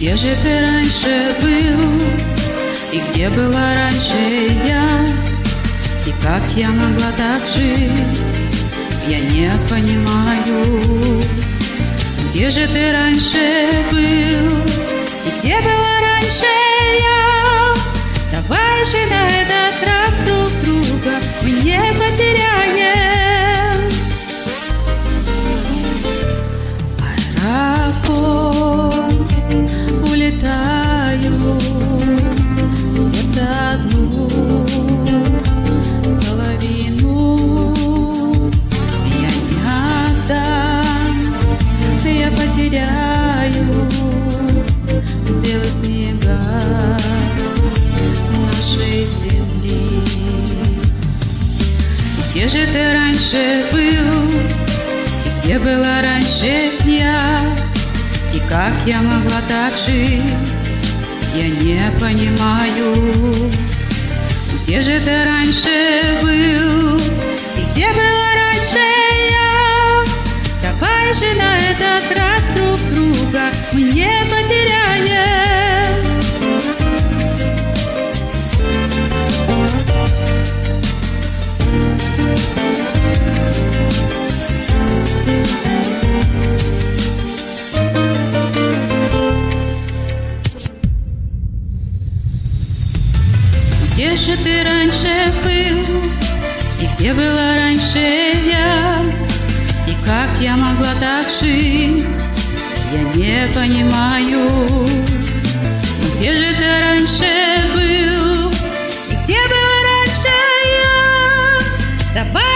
Где же ты раньше был? И где была раньше я? И как я могла так жить? Я не понимаю. Где же ты раньше был? И где была раньше я? Давай же на этот раз друг друга мы не потеряем. Аэропорт, улетаю, сердце одну половину я не отдам, я потеряю в белых снегах нашей земли. Где же ты раньше был? И где была раньше я? И как я могла так жить? Я не понимаю. Где же ты раньше был? И где была раньше я? Давай же на этот раз друг друга мы не потеряем. Где же ты раньше был? И где была раньше я? И как я могла так жить? Я не понимаю. Где же ты раньше был? И где была раньше я? Давай